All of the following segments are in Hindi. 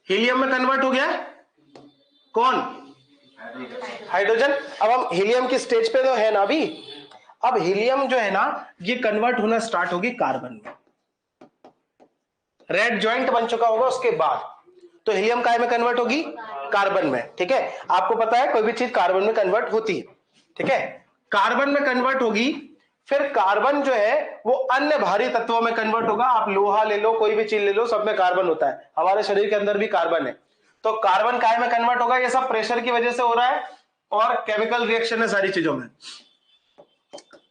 हीलियम में कन्वर्ट हो गया कौन? हाइड्रोजन। अब हम हीलियम की स्टेज पे तो है ना अभी। अब हीलियम जो है ना ये कन्वर्ट होना स्टार्ट होगी कार्बन में, रेड जॉइंट बन चुका होगा उसके बाद, तो हीलियम काय में कन्वर्ट होगी? कार्बन में। ठीक है, आपको पता है कोई भी चीज कार्बन में कन्वर्ट होती है। ठीक है, कार्बन में कन्वर्ट होगी, फिर कार्बन जो है वो अन्य भारी तत्वों में कन्वर्ट होगा। आप लोहा ले लो, कोई भी चीज ले लो, सब में कार्बन होता है, हमारे शरीर के अंदर भी कार्बन है। तो कार्बन काय में कन्वर्ट होगा? ये सब प्रेशर की वजह से हो रहा है और केमिकल रिएक्शन है सारी चीजों में।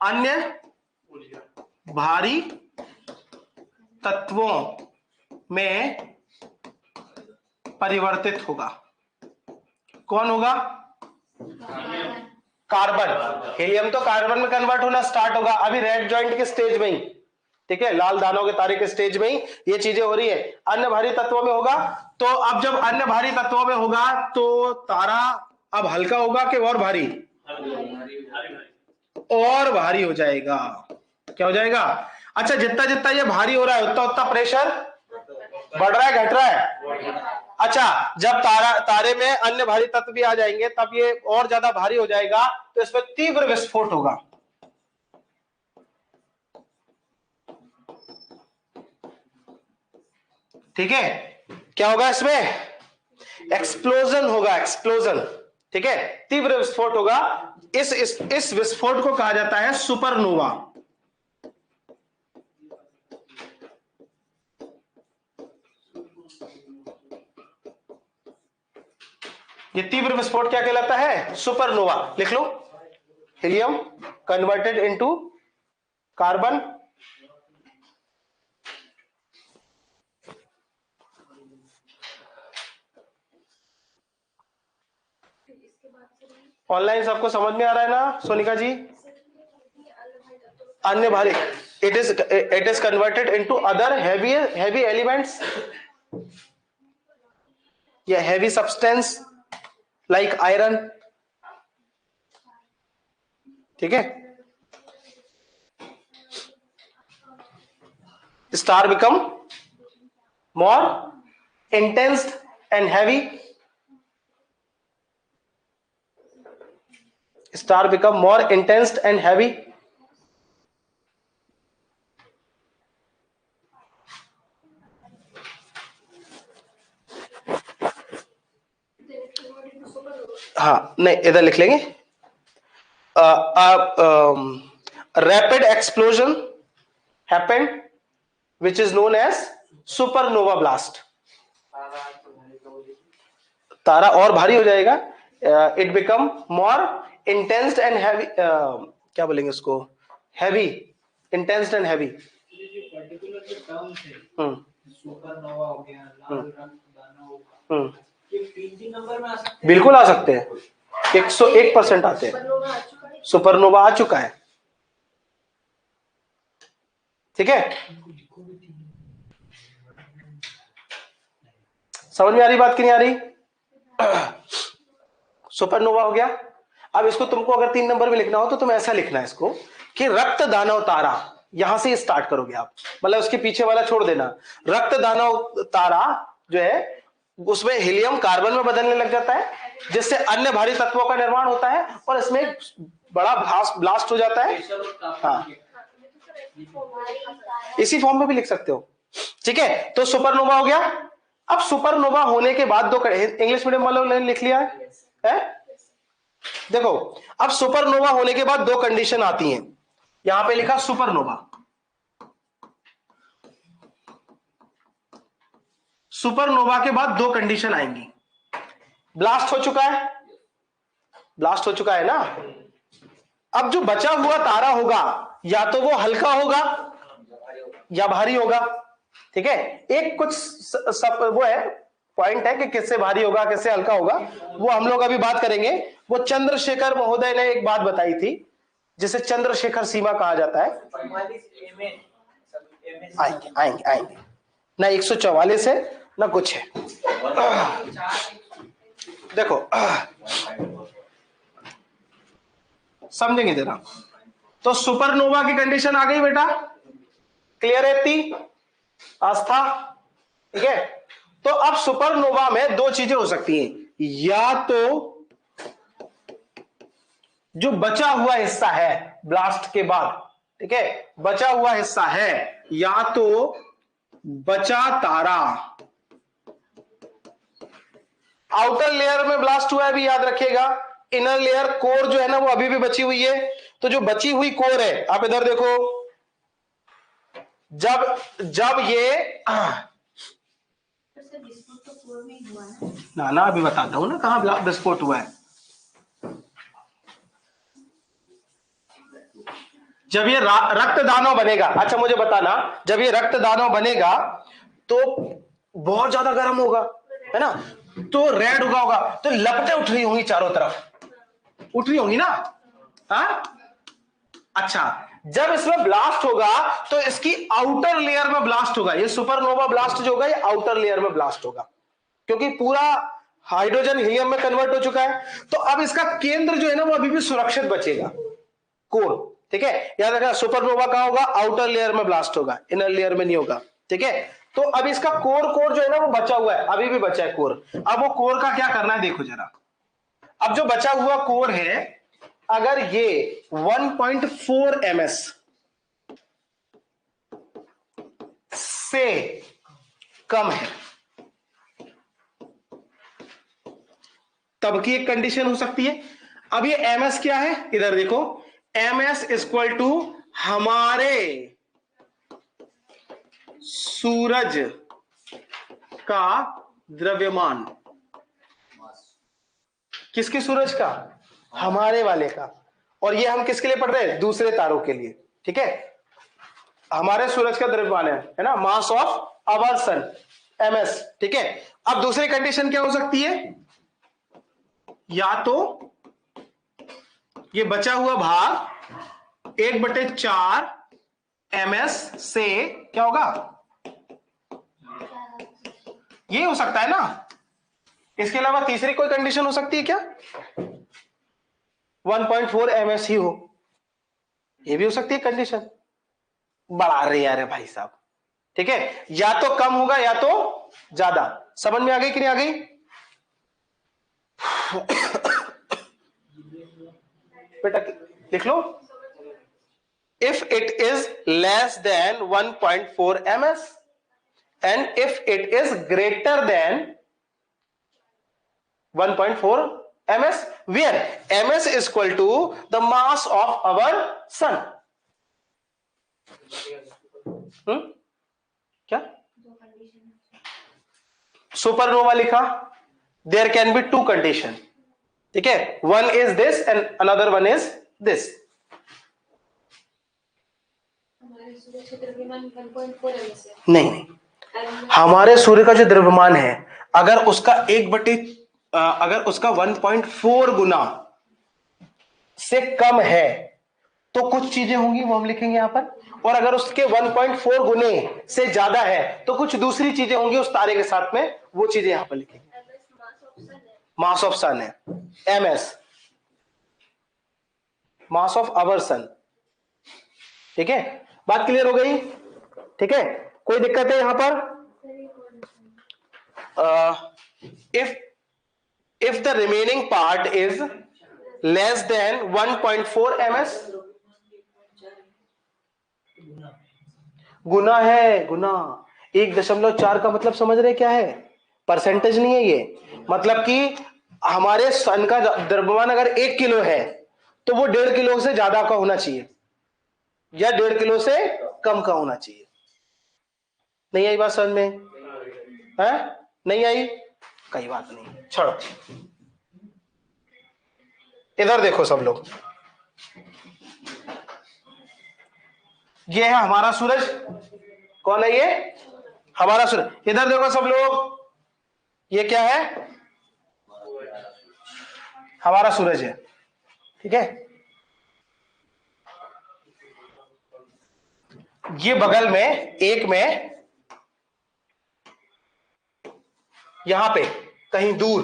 अन्य भारी तत्वों में परिवर्तित होगा। कौन होगा? कार्बन। हीलियम तो कार्बन में कन्वर्ट होना स्टार्ट होगा अभी रेड जॉइंट के स्टेज में ही। ठीक है, लाल दानों के तारे के स्टेज में ही ये चीजें हो रही है। अन्य भारी तत्वों में होगा, तो अब जब अन्य भारी तत्वों में होगा तो तारा अब हल्का होगा कि और भारी? और भारी हो जाएगा। क्या हो जाएगा? अच्छा, जितना जितना ये भारी हो रहा है उतना उतना प्रेशर बढ़ रहा है घट रहा है? अच्छा, जब तारे में अन्य भारी तत्व भी आ जाएंगे तब ये और ज्यादा भारी हो जाएगा, तो इसमें तीव्र विस्फोट होगा। ठीक है, क्या होगा इसमें? एक्सप्लोजन होगा, एक्सप्लोजन। ठीक है, तीव्र विस्फोट होगा। इस विस्फोट को कहा जाता है सुपरनोवा। ये तीव्र विस्फोट क्या कहलाता है? सुपरनोवा। लिख लो, helium converted into carbon, online सबको समझ में आ रहा है ना सोनिका जी? अन्य भारी, it is converted into other heavy elements या हेवी सब्सटेंस लाइक आयरन। ठीक है, star become more intense and heavy, star become more intense and heavy. हाँ नहीं, इधर लिख लेंगे, rapid explosion happened which is known as supernova blast। तारा और भारी हो जाएगा, it become more intense and heavy, क्या बोलेंगे उसको, heavy, intense and heavy. Supernova हो गया, लाल रक्तदाना हो गया, ये 3 नंबर में आ सकते हैं? बिल्कुल आ सकते हैं, 101% आते हैं। सुपरनोवा आ चुका है। ठीक है, समझ में आ रही बात कि नहीं आ रही? सुपरनोवा हो गया। अब इसको तुमको अगर 3 नंबर में लिखना हो तो तुम ऐसा लिखना है इसको कि रक्त दानव तारा, यहां से स्टार्ट करोगे आप, मतलब उसके पीछे वाला छोड़ देना। रक्त दानव तारा जो है उसमें हीलियम कार्बन में बदलने लग जाता है, जिससे अन्य भारी तत्वों का निर्माण होता है और इसमें बड़ा ब्लास्ट हो जाता है। हाँ, इसी फॉर्म में भी लिख सकते हो। ठीक है, तो सुपरनोवा हो गया। अब सुपरनोवा होने के बाद दो, इंग्लिश मीडियम वालों ने लिख लिया है? देखो, अब सुपरनोवा होने के बाद 2 कंडीशन आती हैं। यहां पे लिखा सुपरनोवा, सुपरनोवा के बाद 2 कंडीशन आएंगी। ब्लास्ट हो चुका है, ब्लास्ट हो चुका है ना। अब जो बचा हुआ तारा होगा या तो वो हल्का होगा या भारी होगा। ठीक है, एक कुछ सब वो है, पॉइंट है कि किससे भारी होगा किससे हल्का होगा, वो हम लोग अभी बात करेंगे। वो चंद्रशेखर महोदय ने एक बात बताई थी जिसे चंद्रशेखर सीमा कहा जाता है। आएंगे आएंगे आएंगे ना, 144 है ना कुछ है। देखो समझेंगे जरा। तो सुपरनोवा की कंडीशन आ गई बेटा, क्लियर है इतनी आस्था? ठीक है, तो अब सुपरनोवा में दो चीजें हो सकती हैं, या तो जो बचा हुआ हिस्सा है ब्लास्ट के बाद, ठीक है, बचा हुआ हिस्सा है, या तो बचा तारा आउटर लेयर में ब्लास्ट हुआ है, भी याद रखिएगा, इनर लेयर कोर जो है ना वो अभी भी बची हुई है, तो जो बची हुई कोर है, आप इधर देखो, जब ये ना अभी बताता हूं ना कहां विस्फोट हुआ है। जब ये रक्त दानव बनेगा, अच्छा मुझे बताना, जब ये रक्त दानव बनेगा तो बहुत ज्यादा गर्म होगा, है ना, तो रेड होगा, तो लपटें उठ रही होंगी चारों तरफ, उठ रही होंगी ना? हाँ, अच्छा, जब इसमें ब्लास्ट होगा तो इसकी आउटर लेयर में ब्लास्ट होगा, ये सुपरनोवा ब्लास्ट जो होगा ये आउटर लेयर में ब्लास्ट होगा, क्योंकि पूरा हाइड्रोजन हीलियम में कन्वर्ट हो चुका है, तो अब इसका केंद्र जो है ना वो अभी भी सुरक्षित बचेगा, कोर, ठीक है, याद रखना सुपरनोवा कहां होगा, आउटर लेयर में ब्लास्ट होगा, इनर लेयर में नहीं होगा, ठीक है, तो अब इसका कोर जो है ना वो बचा हुआ है, अभी भी बचा है कोर, अब वो कोर का क्या करना है देखो जरा, अब जो बचा हुआ कोर है, अगर ये 1.4 ms से कम है तब की एक कंडीशन हो सकती है। अब ये ms क्या है, इधर देखो, ms इक्वल टू हमारे सूरज का द्रव्यमान, किसके सूरज का, हमारे वाले का, और ये हम किसके लिए पढ़ रहे हैं, दूसरे तारों के लिए, ठीक है, हमारे सूरज का द्रव्यमान है ना, mass of our sun ms, ठीक है। अब दूसरी कंडीशन क्या हो सकती है, या तो ये बचा हुआ भाग 1/4 ms से क्या होगा, ये हो सकता है ना, इसके अलावा तीसरी कोई कंडीशन हो सकती है क्या, 1.4 ms ही हो, ये भी हो सकती है कंडीशन, बढ़ा रहे यार भाई साहब, ठीक है, या तो कम होगा या तो ज्यादा, समझ में आ गई कि नहीं आ गई? बेटा लिख लो, if it is less than 1.4 ms and if it is greater than 1.4 ms where ms is equal to the mass of our sun. क्या सुपरनोवा लिखा, there can be two condition, ठीक है, one is this and another one is this. नहीं, हमारे सूर्य का जो द्रव्यमान है अगर उसका 1/4 गुना से कम है तो कुछ चीजें होंगी वो हम लिखेंगे यहां पर, और अगर उसके 1.4 गुने से ज्यादा है तो कुछ दूसरी चीजें होंगी उस तारे के साथ में, वो चीजें यहां पर लिखेंगे। मास ऑफ सन है ms, मास ऑफ आवर सन, ठीक है, बात क्लियर हो गई, ठीक है, कोई दिक्कत है यहां पर? if the remaining part is less than 1.4 ms, गुना है, गुना 1.4 का मतलब समझ रहे क्या है, परसेंटेज नहीं है ये, मतलब कि हमारे सन का द्रव्यमान अगर 1 किलो है तो वो 1.5 किलो से ज्यादा का होना चाहिए या 1.5 किलो से कम का होना चाहिए। नहीं आई बात समझ में है? नहीं आई, कई बात नहीं, छोड़ो, इधर देखो सब लोग, ये है हमारा सूरज, कौन है ये, हमारा सूरज, इधर देखो सब लोग, ये क्या है, हमारा सूरज है, ठीक है, ये बगल में एक में यहां पे कहीं दूर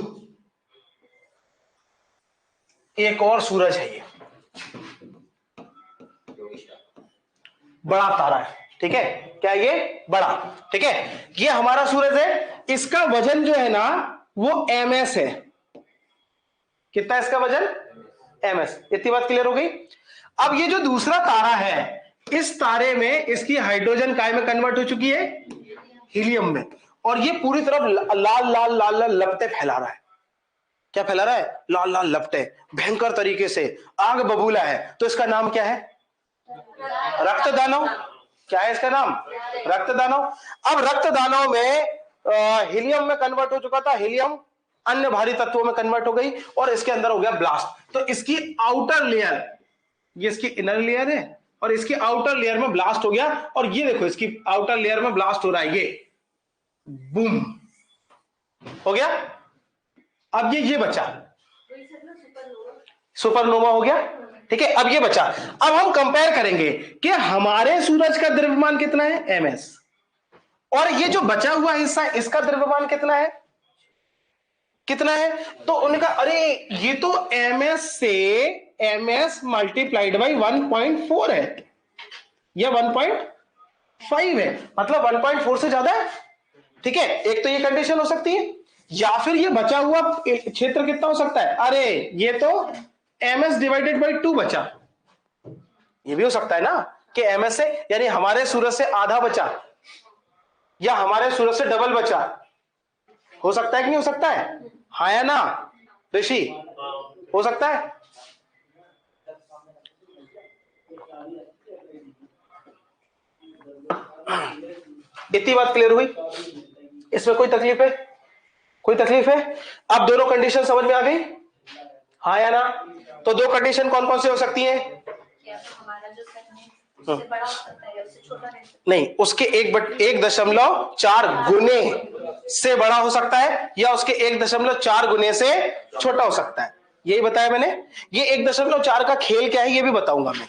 एक और सूरज है, ये बड़ा तारा है, ठीक है, क्या ये बड़ा, ठीक है। ये हमारा सूरज है, इसका वजन जो है ना वो ms है। कितना है इसका वजन? ms। इतनी बात क्लियर हो गई। अब ये जो दूसरा तारा है, इस तारे में इसकी हाइड्रोजन काय में कन्वर्ट हो चुकी है? हीलियम में। और ये पूरी तरफ लाल लाल लाल लाल लपटे फैला रहा है। क्या फैला रहा है? लाल लाल लपटे, भयंकर तरीके से आग बबूला है। तो इसका नाम क्या है? रक्त दानव। क्या है इसका नाम? रक्त दानव। अब रक्त दानव में हीलियम में कन्वर्ट हो चुका था, हीलियम अन्य भारी तत्वों में कन्वर्ट हो गई और इसके अंदर हो गया ब्लास्ट। तो इसकी आउटर लेयर, ये इसकी इनर लेयर है और इसकी आउटर लेयर में ब्लास्ट हो गया। और ये देखो इसकी आउटर लेयर में ब्लास्ट हो रहा है, ये बूम हो गया। अब ये बचा, सुपरनोवा हो गया, ठीक है। अब ये बचा, अब हम कंपेयर करेंगे कि हमारे सूरज का द्रव्यमान कितना है? ms। और ये जो बचा हुआ हिस्सा इसका द्रव्यमान कितना है? कितना है? तो उनका, अरे ये तो ms से ms मल्टीप्लाइड बाई 1.4 है, यह 1.5 है, मतलब 1.4 से ज्यादा है, ठीक है। एक तो ये कंडीशन हो सकती है, या फिर ये बचा हुआ क्षेत्र कितना हो सकता है? अरे ये तो ms डिवाइडेड बाई 2 बचा, ये भी हो सकता है ना कि ms से, यानी हमारे सूरज से आधा बचा या हमारे सूरज से डबल बचा। हो सकता है कि नहीं हो सकता है? हाँ या ना ऋषि? हो सकता है। इतनी बात क्लियर हुई? इसमें कोई तकलीफ है? कोई तकलीफ है? अब दोनों कंडीशन समझ में आ गई? हाँ या ना? तो दो कंडीशन कौन कौन सी हो सकती हैं? बड़ा हो सकता है, उससे छोटा नहीं। नहीं, उसके 1.4 गुने से बड़ा हो सकता है या उसके 1.4 गुने से छोटा हो सकता है, यही बताया मैंने। ये 1.4 का खेल क्या है ये भी बताऊंगा मैं,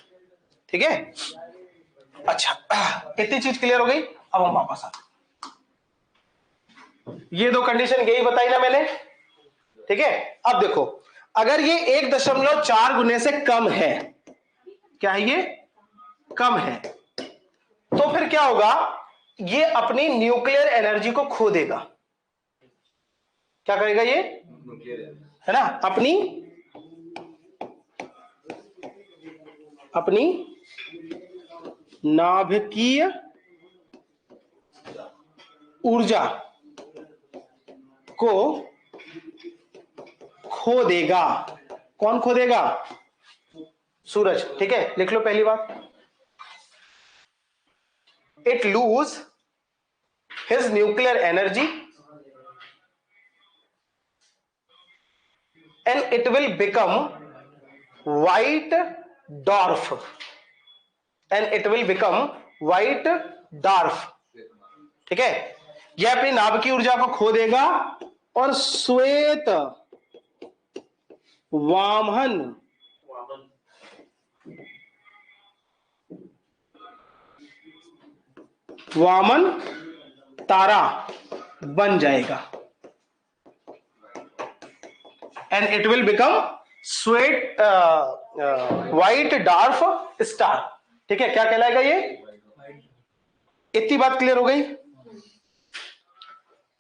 ठीक है। अच्छा, इतनी चीज क्लियर हो गई। अब हम वापस आते, ये दो कंडीशन यही बताई ना मैंने, ठीक है। अब देखो, अगर ये 1.4 गुने से कम है, क्या है ये? कम है, तो फिर क्या होगा? ये अपनी न्यूक्लियर एनर्जी को खो देगा। क्या करेगा ये? है ना, अपनी नाभिकीय ऊर्जा को खो देगा। कौन खो देगा? सूरज, ठीक है। लिख लो पहली बात, it lose his nuclear energy and it will become white dwarf, ठीक है। यह अपनी नाभिकीय ऊर्जा को खो देगा और श्वेत वामन तारा बन जाएगा। And it will become white dark star, ठीक है। क्या कहलाएगा ये? इतनी बात क्लियर हो गई?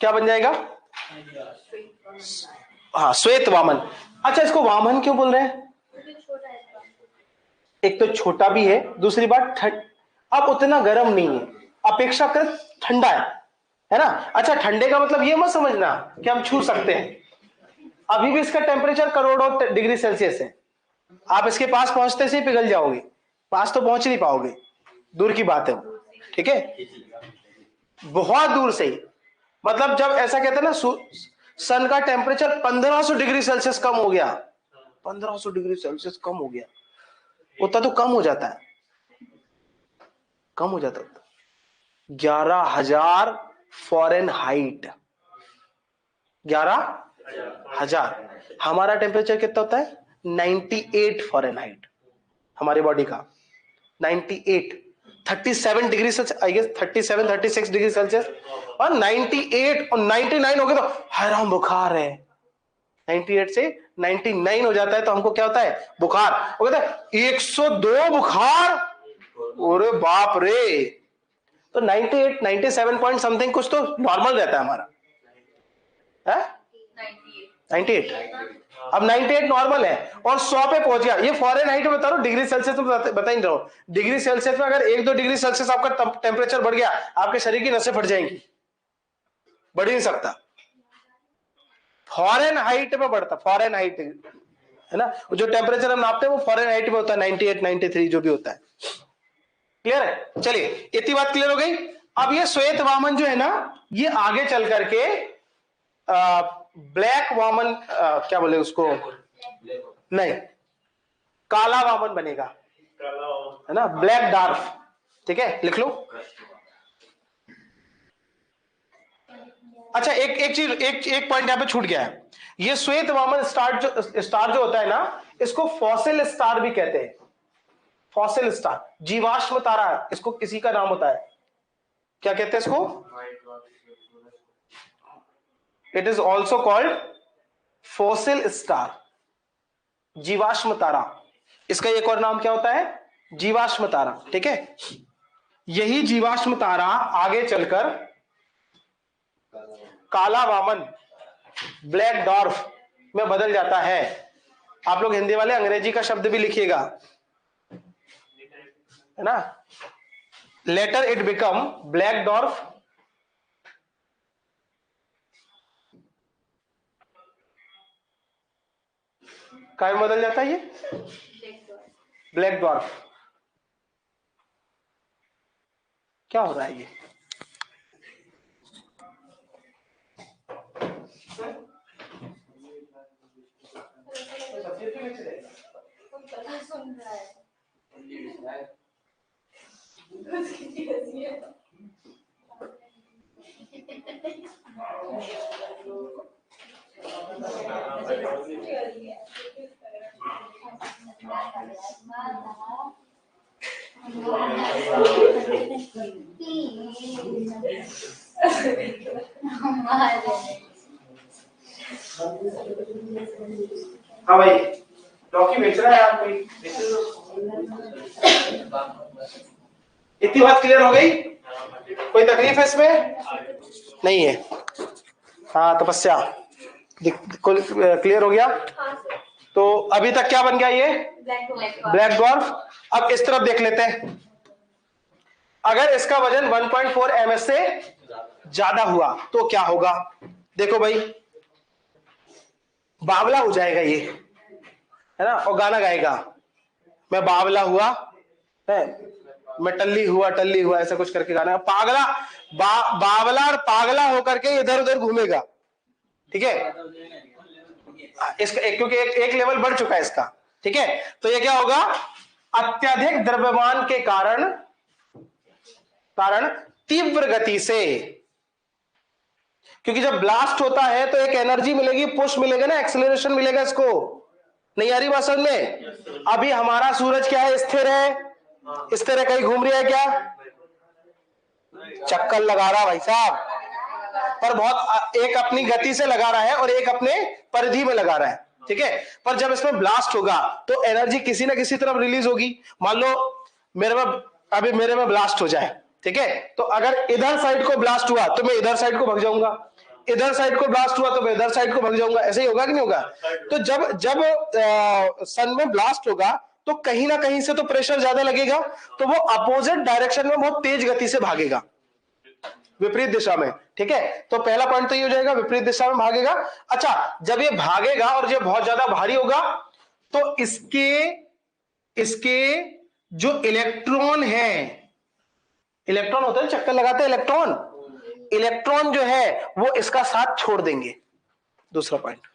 क्या बन जाएगा? हाँ, श्वेत वामन। अच्छा, इसको वामन क्यों बोल रहे हैं? एक तो छोटा भी है, दूसरी बात अब उतना गर्म नहीं है, अपेक्षाकृत ठंडा है ना। अच्छा, ठंडे का मतलब ये मत समझना कि हम छू सकते हैं, अभी भी इसका टेम्परेचर करोड़ों डिग्री सेल्सियस है। आप इसके पास पहुंचते से ही पिघल जाओगे, पास तो पहुंच नहीं पाओगे, दूर की बात है, ठीक है। बहुत दूर से ही, मतलब जब ऐसा कहते हैं ना सन का टेम्परेचर 1500 डिग्री सेल्सियस कम हो गया, 1500 डिग्री सेल्सियस कम हो गया, उतना तो कम हो जाता है, कम हो जाता है 11,000 फ़ारेनहाइट, 11,000। हमारा टेम्परेचर कितना होता है? 98 फ़ारेनहाइट, हमारे बॉडी का 98, 37 degree Celsius, I guess 37 36 degree Celsius, और 98 और 99 हो गए तो हैरान बुखार है। 98 से 99 हो जाता है तो हमको क्या होता है? बुखार। वो कहता है 102 बुखार, अरे बाप रे, तो 98 97 पॉइंट समथिंग कुछ तो नॉर्मल रहता है हमारा, है 98। अब 98 नॉर्मल है और 100 पे पहुंच गया। ये फॉरेन हाइट में बता रहा हूं, डिग्री सेल्सियस में बता ही रहा हूं। डिग्री सेल्सियस में अगर 1-2 डिग्री सेल्सियस आपका टेम्परेचर बढ़ गया, आपके शरीर की नसें फट जाएंगी, बढ़ ही नहीं सकता। फॉरेन हाइट में बढ़ता, फॉरेन हाइट है ना, जो टेम्परेचर हम नापते हैं वो फॉरेन हाइट में होता है, 98 93 जो भी होता है। क्लियर है? चलिए इतनी बात क्लियर हो गई। अब ये श्वेत वामन जो है ना, ये आगे चल करके ब्लैक वामन, क्या बोले उसको, नहीं, काला वामन बनेगा, है ना, ब्लैक डार्फ। ठीक है, लिख लो। अच्छा, एक चीज, एक पॉइंट यहां पे छूट गया है। ये श्वेत वामन स्टार जो होता है ना, इसको फॉसिल स्टार भी कहते हैं। फॉसिल स्टार, जीवाश्म तारा, इसको किसी का नाम होता है, क्या कहते हैं इसको? It is also called fossil star, जीवाश्म तारा। इसका एक और नाम क्या होता है? जीवाश्म तारा। ठीक है, यही जीवाश्म तारा आगे चलकर काला वामन, ब्लैक डॉर्फ में बदल जाता है। आप लोग हिंदी वाले अंग्रेजी का शब्द भी लिखिएगा, है ना। Later it become black dwarf, काय में बदल जाता है ये? Black dwarf. क्या हो रहा है ये? सुन रहा है। हाँ भाई, डॉक्यूमेंट बेच रहा है आप कोई? इतनी बात क्लियर हो गई? कोई तकलीफ है इसमें? नहीं है। हाँ, तपस्या क्लियर हो गया। तो अभी तक क्या बन गया ये? Black dwarf. अब इस तरफ देख लेते हैं। अगर इसका वजन 1.4 ms से ज्यादा हुआ तो क्या होगा? देखो भाई, बावला हो जाएगा ये, है ना, और गाना गाएगा, मैं बावला हुआ है, मैं टल्ली हुआ, ऐसा कुछ करके गाना। पागला, बावला और पागला होकर के इधर उधर घूमेगा। ठीक है, इसका क्योंकि एक लेवल बढ़ चुका है इसका। ठीक है, तो ये क्या होगा? अत्यधिक द्रव्यमान के कारण तीव्र गति से, क्योंकि जब ब्लास्ट होता है तो एक एनर्जी मिलेगी, पुश मिलेगा ना, एक्सेलरेशन मिलेगा इसको। नहीं आ रही बात समझ में? अभी हमारा सूरज क्या है? स्थिर है, स्थिर है, कहीं घूम रही है क्या? चक्कर लगा रहा भाई साहब, पर बहुत, एक अपनी गति से लगा रहा है और एक अपने परिधि में लगा रहा है। ठीक है, पर जब इसमें ब्लास्ट होगा तो एनर्जी किसी ना किसी तरफ रिलीज होगी। मान लो मेरे में ब्लास्ट हो जाए, ठीक है, तो अगर इधर साइड को ब्लास्ट हुआ तो मैं इधर साइड को भाग जाऊंगा, इधर साइड को ब्लास्ट हुआ तो मैं इधर साइड को भाग जाऊंगा। ऐसे ही होगा कि नहीं होगा? तो जब सन में ब्लास्ट होगा तो कहीं ना कहीं से तो प्रेशर ज्यादा लगेगा, तो वो अपोजिट डायरेक्शन में बहुत तेज गति से भागेगा, विपरीत दिशा में। ठीक है, तो पहला पॉइंट तो ये हो जाएगा, विपरीत दिशा में भागेगा। अच्छा, जब ये भागेगा और ये बहुत ज्यादा भारी होगा तो इसके जो इलेक्ट्रॉन है, इलेक्ट्रॉन होते हैं चक्कर लगाते हैं, इलेक्ट्रॉन जो है वो इसका साथ छोड़ देंगे। दूसरा पॉइंट,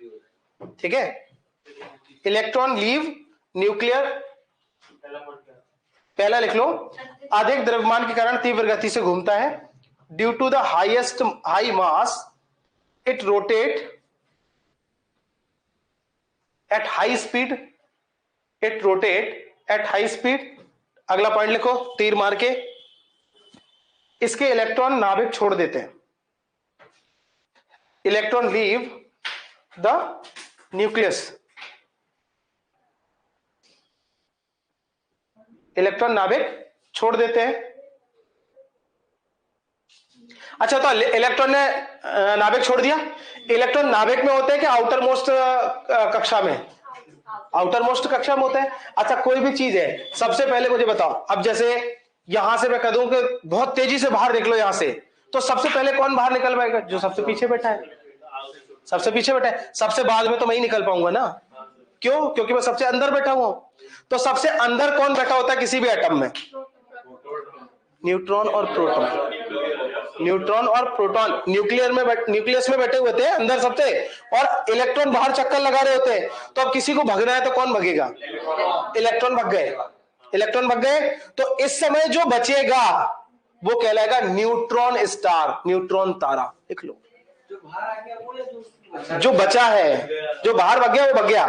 ठीक है, इलेक्ट्रॉन लीव न्यूक्लियर, पहला लिख लो, अधिक द्रव्यमान के कारण तीव्र गति से घूमता है। Due to the high mass it rotate at high speed, अगला पॉइंट लिखो तीर मार के, इसके इलेक्ट्रॉन नाभिक छोड़ देते हैं, electron leave the nucleus, electron नाभिक छोड़ देते हैं। अच्छा तो इलेक्ट्रॉन ने नाभिक छोड़ दिया। इलेक्ट्रॉन नाभिक में होते हैं कि आउटर मोस्ट कक्षा में? आउटर मोस्ट कक्षा में होता है। अच्छा कोई भी चीज है, सबसे पहले मुझे बताओ, अब जैसे यहां से मैं कह दूं कि बहुत तेजी से बाहर निकलो यहां से, तो सबसे पहले कौन बाहर निकल पाएगा? जो सबसे पीछे बैठा है। सबसे पीछे बैठा है, सबसे बाद में तो मैं ही निकल पाऊंगा ना। क्यों? क्योंकि मैं सबसे अंदर बैठा हुआ हूं। तो सबसे अंदर कौन बैठा होता है किसी भी एटम में? न्यूट्रॉन और प्रोटॉन। न्यूट्रॉन और प्रोटॉन न्यूक्लियस में बैठे हुए थे अंदर सबसे, और इलेक्ट्रॉन बाहर चक्कर लगा रहे होते हैं। तो अब किसी को भगना है तो कौन भगेगा? इलेक्ट्रॉन भग गए। इलेक्ट्रॉन भग गए तो इस समय जो बचेगा वो कहलाएगा न्यूट्रॉन स्टार, न्यूट्रॉन तारा। लिख लो। जो बाहर आ गया वो या जो जो बचा है, जो बाहर भग गया वो भग गया,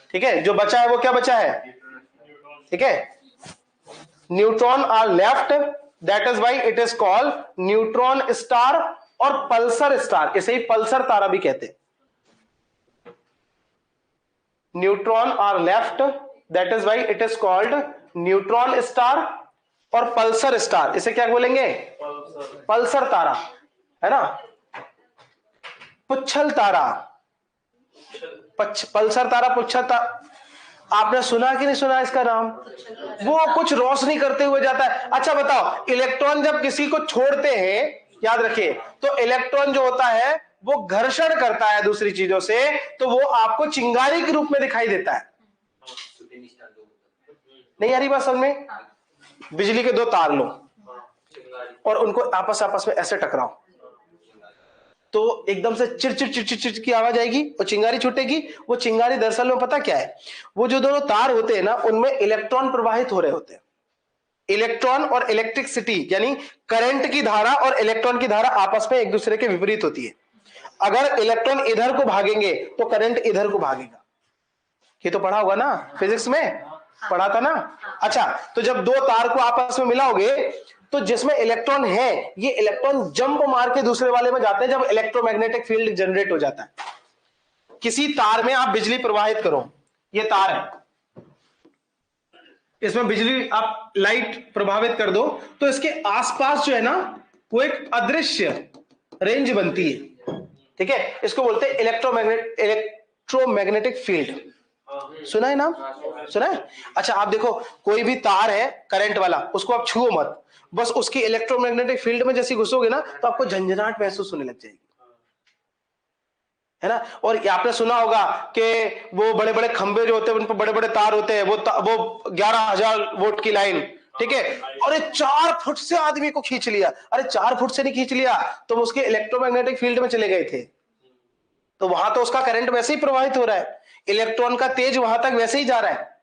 ठीक है। जो बचा है वो क्या बचा है? ठीक है। Neutron are left, that is why it is called neutron star और पल्सर स्टार। इसे ही पल्सर तारा भी कहते हैं। Neutron are left, that is why it is called neutron star और पल्सर स्टार। इसे क्या बोलेंगे? पल्सर तारा, है ना। पुच्छल तारा, पल्सर तारा, पुच्छल तारा, आपने सुना कि नहीं सुना इसका नाम? वो कुछ रोशनी करते हुए जाता है। अच्छा बताओ, इलेक्ट्रॉन जब किसी को छोड़ते हैं, याद रखिए, तो इलेक्ट्रॉन जो होता है वो घर्षण करता है दूसरी चीजों से, तो वो आपको चिंगारी के रूप में दिखाई देता है। नहीं आ रही बात समझ में? बिजली के दो तार लो और उनको आपस में ऐसे टकराओ, तो एकदम से चिरचिर चिरचिर चिर की आवाज आएगी और चिंगारी छूटेगी। वो चिंगारी दरअसल में पता क्या है? वो जो दोनों तार होते हैं ना, उनमें इलेक्ट्रॉन प्रवाहित हो रहे होते हैं। इलेक्ट्रॉन और इलेक्ट्रिसिटी यानी करंट की धारा और इलेक्ट्रॉन की धारा आपस में एक दूसरे के विपरीत होती है। अगर इलेक्ट्रॉन इधर को भागेंगे तो करंट इधर को भागेगा। ये तो पढ़ा होगा ना, फिजिक्स में पढ़ा था ना। अच्छा तो जब दो तार को आपस में मिलाओगे तो जिसमें इलेक्ट्रॉन है, ये इलेक्ट्रॉन जंप मार के दूसरे वाले में जाते हैं जब इलेक्ट्रोमैग्नेटिक फील्ड जनरेट हो जाता है। किसी तार में आप बिजली प्रवाहित करो, ये तार है, इसमें बिजली आप लाइट प्रभावित कर दो, तो इसके आसपास जो है ना वो एक अदृश्य रेंज बनती है, ठीक है। इसको बोलते हैं इलेक्ट्रोमैग्नेटिक फील्ड। सुना है नाम? सुना है? अच्छा आप देखो, कोई भी तार है करंट वाला, उसको आप छुओ मत, बस उसकी इलेक्ट्रोमैग्नेटिक फील्ड में जैसे घुसोगे ना तो आपको झंझनाहट महसूस होने लग जाएगी, है ना। और आपने सुना होगा कि वो बड़े बड़े खंबे जो होते हैं उन पर बड़े बड़े तार होते हैं, वो 11,000 वोल्ट की लाइन, ठीक है। और 4 फुट से आदमी को खींच लिया। अरे 4 फुट से नहीं खींच लिया, तो उसके इलेक्ट्रोमैग्नेटिक फील्ड में चले गए थे, तो वहां तो उसका करंट वैसे ही प्रवाहित हो रहा है, इलेक्ट्रॉन का तेज वहां तक वैसे ही जा रहा है,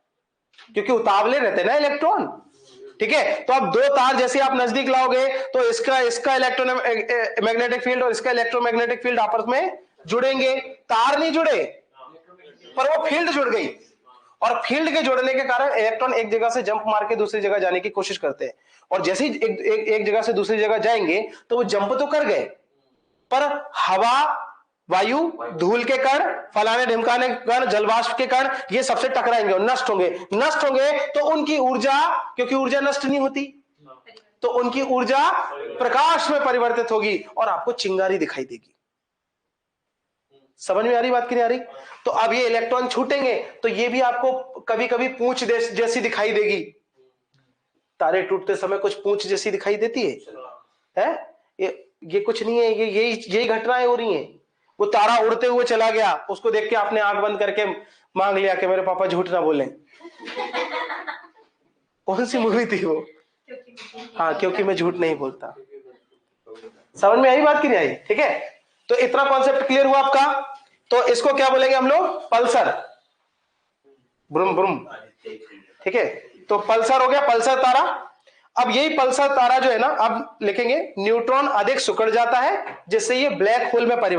क्योंकि उतावले रहते हैं ना इलेक्ट्रॉन, ठीक है। तो अब दो तार जैसे आप नजदीक लाओगे तो इसका इलेक्ट्रोमैग्नेटिक फील्ड और इसका इलेक्ट्रोमैग्नेटिक फील्ड आपस में जुड़ेंगे। तार नहीं जुड़े पर वो फील्ड जुड़ गई, और फील्ड के जुड़ने के कारण इलेक्ट्रॉन एक जगह से जंप मार के दूसरी जगह जाने की कोशिश करते हैं, और जैसे ही एक जगह से दूसरी जगह जाएंगे तो वो जंप तो कर गए, पर हवा, वायु, धूल के कण, फलाने ढिमकाने कण, जलवाष्प के कण, ये सबसे टकराएंगे और नष्ट होंगे तो उनकी ऊर्जा, क्योंकि ऊर्जा नष्ट नहीं होती, तो उनकी ऊर्जा प्रकाश में परिवर्तित होगी और आपको चिंगारी दिखाई देगी। समझ में आ रही बात कि नहीं आ रही? तो अब ये इलेक्ट्रॉन छूटेंगे तो ये भी आपको कभी कभी पूंछ जैसी दिखाई देगी। तारे टूटते समय कुछ पूंछ जैसी दिखाई देती है? ये कुछ नहीं है, ये यही घटनाएं हो रही हैं। वो तारा उड़ते हुए चला गया, उसको देख के आपने आंख बंद करके मांग लिया कि मेरे पापा झूठ ना बोले। कौन सी मूवी थी वो? हाँ, क्योंकि मैं झूठ नहीं बोलता। समझ में आई बात कि नहीं आई? ठीक है, तो इतना कॉन्सेप्ट क्लियर हुआ आपका। तो इसको क्या बोलेंगे हम लोग? पल्सर, ब्रुम ब्रुम, ठीक है। तो पल्सर हो गया, पल्सर तारा। अब यही पल्सर तारा जो है ना, अब लिखेंगे न्यूट्रॉन अधिक सिकुड़ जाता है जिससे ये ब्लैक होल में परिवर्तित